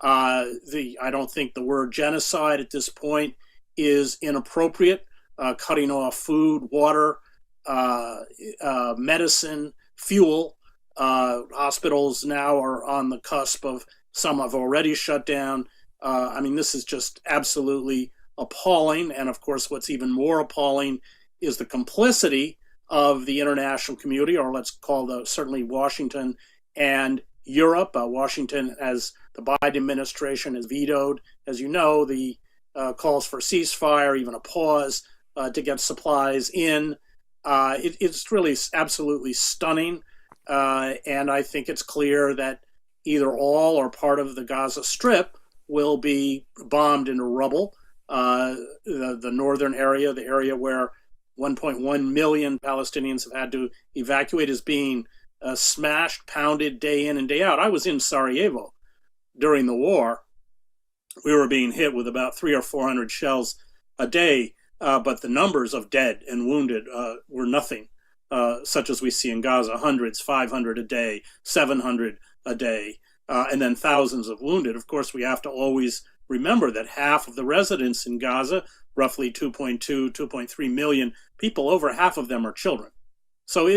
I don't think the word genocide at this point is inappropriate. Cutting off food, water, medicine, fuel. Hospitals now are on the cusp of, some have already shut down. I mean, this is just absolutely appalling. And of course, what's even more appalling is the complicity of the international community, or let's call certainly Washington and Europe. Washington, as the Biden administration has vetoed, as you know, the calls for ceasefire, even a pause to get supplies in. It's really absolutely stunning. And I think it's clear that either all or part of the Gaza Strip will be bombed into rubble. The northern area, the area where 1.1 million Palestinians have had to evacuate, is being smashed, pounded day in and day out. I was in Sarajevo during the war. We were being hit with about 300 or 400 shells a day, but the numbers of dead and wounded were nothing, such as we see in Gaza, hundreds, 500 a day, 700 a day, and then thousands of wounded. Of course, we have to always remember that half of the residents in Gaza, roughly 2.2, 2.3 million people, over half of them are children. So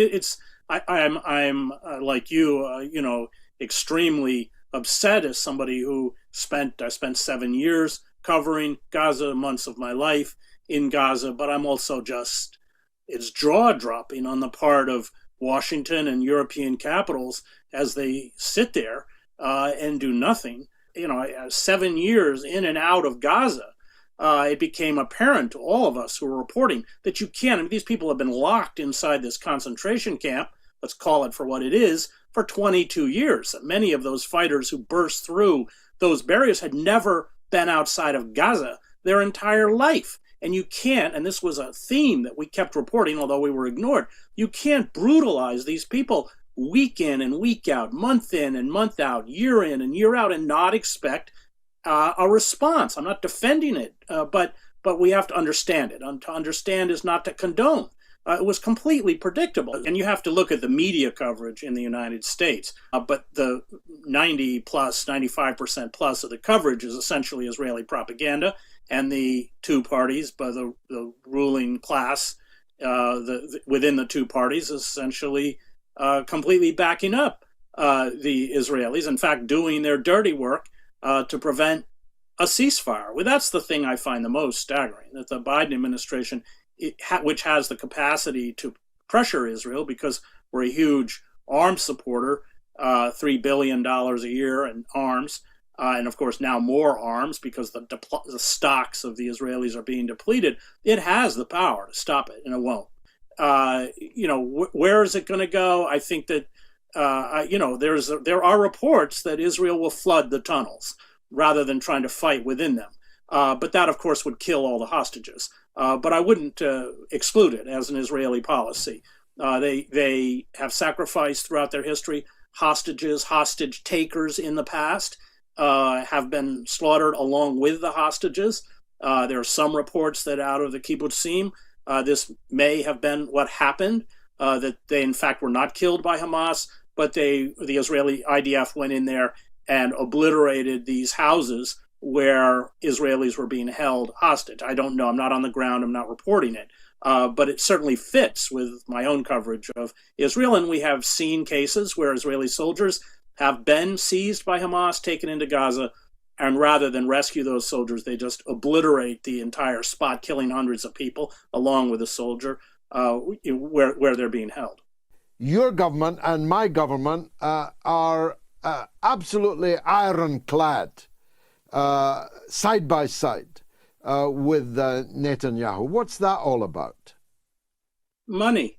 I'm like you, extremely upset as somebody who I spent 7 years covering Gaza, months of my life in Gaza, but I'm also it's jaw-dropping on the part of Washington and European capitals as they sit there and do nothing. 7 years in and out of Gaza, it became apparent to all of us who were reporting that you can't. I mean, these people have been locked inside this concentration camp, let's call it for what it is, for 22 years. Many of those fighters who burst through those barriers had never been outside of Gaza their entire life. And you can't, and this was a theme that we kept reporting, although we were ignored, you can't brutalize these people week in and week out, month in and month out, year in and year out, and not expect a response. I'm not defending it, but we have to understand it. And to understand is not to condone. It was completely predictable. And you have to look at the media coverage in the United States. But the 90 plus, 95% plus of the coverage is essentially Israeli propaganda. And the two parties, by the ruling class within the two parties, is essentially completely backing up the Israelis. In fact, doing their dirty work to prevent a ceasefire. Well, that's the thing I find the most staggering, that the Biden administration, which has the capacity to pressure Israel because we're a huge arms supporter, $3 billion a year in arms, and of course now more arms because the stocks of the Israelis are being depleted. It has the power to stop it, and it won't. Where is it going to go? I think that there are reports that Israel will flood the tunnels rather than trying to fight within them. But that, of course, would kill all the hostages. But I wouldn't exclude it as an Israeli policy. They have sacrificed throughout their history hostage takers in the past have been slaughtered along with the hostages. There are some reports that out of the kibbutzim, this may have been what happened, that they in fact were not killed by Hamas, but the Israeli IDF went in there and obliterated these houses where Israelis were being held hostage. I don't know. I'm not on the ground. I'm not reporting it. But it certainly fits with my own coverage of Israel. And we have seen cases where Israeli soldiers have been seized by Hamas, taken into Gaza, and rather than rescue those soldiers, they just obliterate the entire spot, killing hundreds of people along with the soldier where they're being held. Your government and my government are absolutely ironclad, side by side with Netanyahu. What's that all about? Money.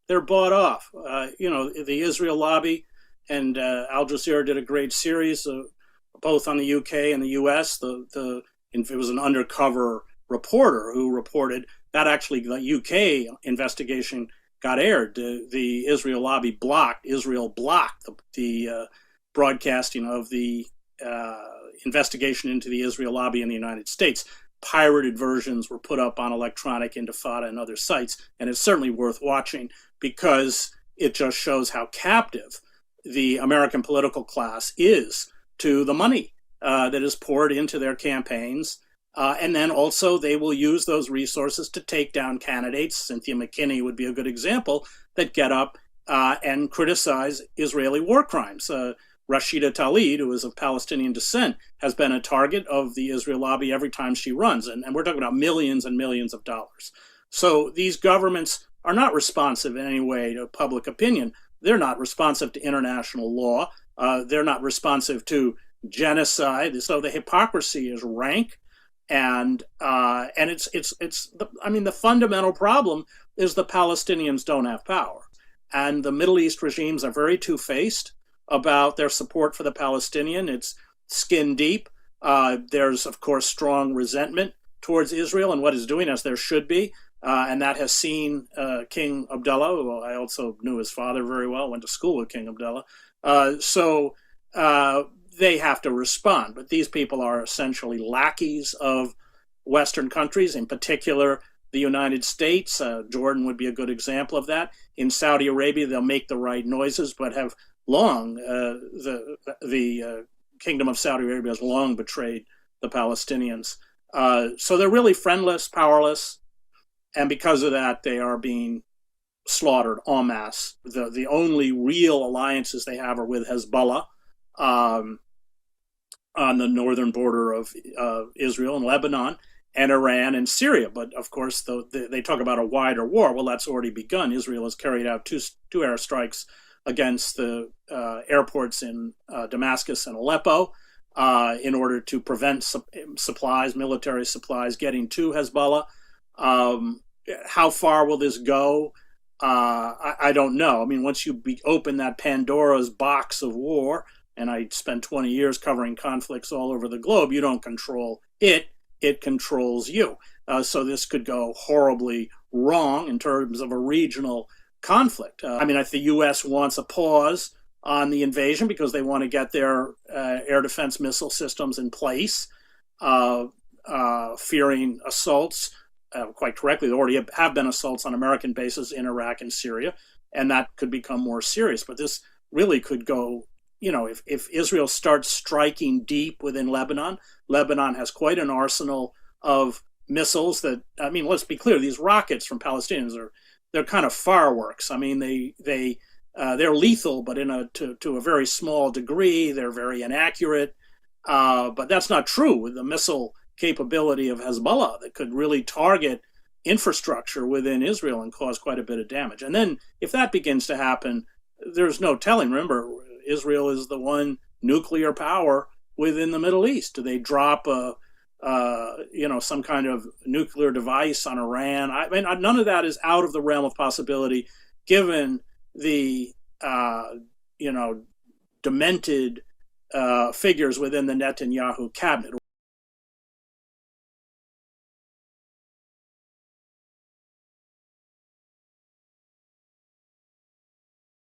They're bought off. The Israel lobby and Al Jazeera did a great series, both on the UK and the US. It was an undercover reporter who reported that actually the UK investigation got aired. The Israel lobby Israel blocked the broadcasting of the investigation into the Israel lobby in the United States. Pirated versions were put up on Electronic Intifada and other sites, and it's certainly worth watching because it just shows how captive the American political class is to the money. that is poured into their campaigns. And then also they will use those resources to take down candidates. Cynthia McKinney would be a good example, that get up and criticize Israeli war crimes. Rashida Tlaib, who is of Palestinian descent, has been a target of the Israel lobby every time she runs. And we're talking about millions and millions of dollars. So these governments are not responsive in any way to public opinion. They're not responsive to international law. They're not responsive to genocide. So the hypocrisy is rank. And the fundamental problem is the Palestinians don't have power. And the Middle East regimes are very two-faced about their support for the Palestinian. It's skin deep. There's, of course, strong resentment towards Israel and what it's doing, as there should be. And that has seen King Abdullah, who I also knew his father very well, went to school with King Abdullah. So they have to respond. But these people are essentially lackeys of Western countries, in particular the United States. Jordan would be a good example of that. In Saudi Arabia, they'll make the right noises, but have long, the Kingdom of Saudi Arabia has long betrayed the Palestinians. So they're really friendless, powerless, and because of that, they are being slaughtered en masse. The only real alliances they have are with Hezbollah on the northern border of Israel and Lebanon, and Iran and Syria. But of course, they talk about a wider war. Well, that's already begun. Israel has carried out two airstrikes against the airports in Damascus and Aleppo in order to prevent supplies, military supplies, getting to Hezbollah. How far will this go? I don't know. I mean, once you open that Pandora's box of war, and I spent 20 years covering conflicts all over the globe, you don't control it. It controls you. So this could go horribly wrong in terms of a regional conflict. I think the U.S. wants a pause on the invasion because they want to get their air defense missile systems in place, fearing assaults. Quite correctly, there already have been assaults on American bases in Iraq and Syria, and that could become more serious. But this really could go, if Israel starts striking deep within Lebanon, Lebanon has quite an arsenal of missiles that, let's be clear, these rockets from Palestinians they're kind of fireworks. They're lethal, but to a very small degree. They're very inaccurate. But that's not true with the missile capability of Hezbollah that could really target infrastructure within Israel and cause quite a bit of damage. And then if that begins to happen, there's no telling. Remember, Israel is the one nuclear power within the Middle East. Do they drop some kind of nuclear device on Iran? None of that is out of the realm of possibility, given the demented figures within the Netanyahu cabinet.